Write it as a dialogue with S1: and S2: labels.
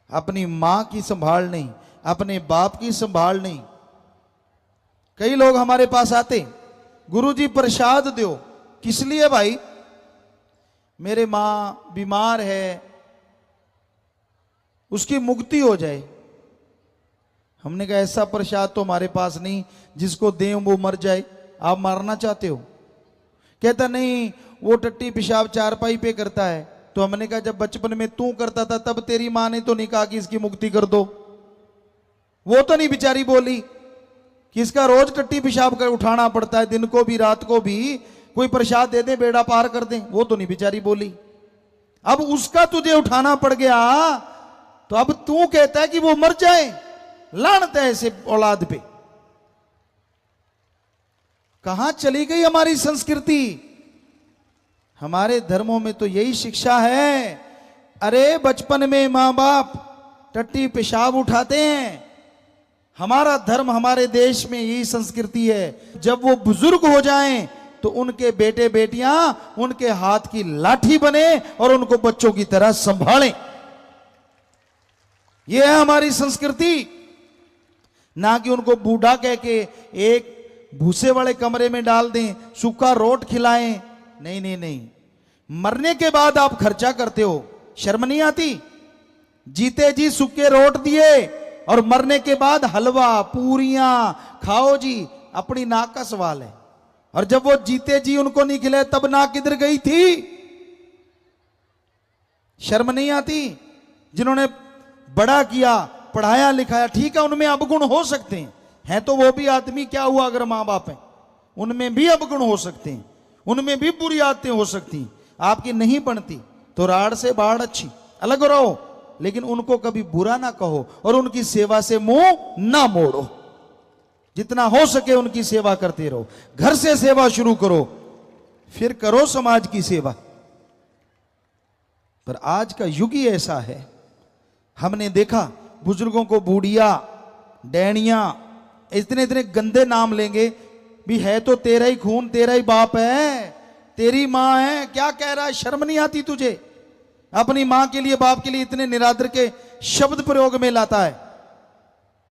S1: अपनी मां की संभाल नहीं, अपने बाप की संभाल नहीं। कई लोग हमारे पास आते, गुरुजी प्रसाद दो। किस लिए भाई? मेरे मां बीमार है, उसकी मुक्ति हो जाए। हमने कहा ऐसा प्रसाद तो हमारे पास नहीं जिसको दें वो मर जाए। आप मारना चाहते हो? कहता नहीं, वो टट्टी पेशाब चारपाई पे करता है। तो हमने कहा जब बचपन में तू करता था तब तेरी मां ने तो नहीं कहा कि इसकी मुक्ति कर दो? वो तो नहीं बेचारी बोली कि इसका रोज टट्टी पेशाब कर उठाना पड़ता है, दिन को भी रात को भी, कोई प्रसाद दे दे बेड़ा पार कर दे? वो तो नहीं बेचारी बोली। अब उसका तुझे उठाना पड़ गया तो अब तू कहता है कि वो मर जाए। लानत है ऐसे औलाद पे। कहां चली गई हमारी संस्कृति? हमारे धर्मों में तो यही शिक्षा है। अरे बचपन में मां बाप टट्टी पेशाब उठाते हैं। हमारा धर्म, हमारे देश में यही संस्कृति है। जब वो बुजुर्ग हो जाएं तो उनके बेटे बेटियां उनके हाथ की लाठी बने और उनको बच्चों की तरह संभालें। यह है हमारी संस्कृति। ना कि उनको बूढ़ा कह के एक भूसे वाले कमरे में डाल दें, सूखा रोट खिलाएं। नहीं नहीं नहीं, मरने के बाद आप खर्चा करते हो, शर्म नहीं आती? जीते जी सूखे रोट दिए और मरने के बाद हलवा पूरियां खाओ जी, अपनी नाक का सवाल है। और जब वो जीते जी उनको नहीं खिलाए तब नाक किधर गई थी? शर्म नहीं आती? जिन्होंने बड़ा किया, पढ़ाया लिखाया, ठीक है उनमें अवगुण हो सकते हैं तो वो भी आदमी, क्या हुआ अगर मां बाप है? उनमें भी अवगुण हो सकते हैं, उनमें भी बुरी आदतें हो सकती हैं। आपकी नहीं बनती तो राड़ से बाढ़ अच्छी, अलग रहो, लेकिन उनको कभी बुरा ना कहो और उनकी सेवा से मुंह ना मोड़ो। जितना हो सके उनकी सेवा करते रहो। घर से सेवा शुरू करो, फिर करो समाज की सेवा। पर आज का युग ही ऐसा है। हमने देखा बुजुर्गों को बूढ़िया, डैनिया, इतने इतने गंदे नाम लेंगे भी। है तो तेरा ही खून, तेरा ही बाप है, तेरी मां है, क्या कह रहा है? शर्म नहीं आती तुझे? अपनी मां के लिए, बाप के लिए इतने निरादर के शब्द प्रयोग में लाता है।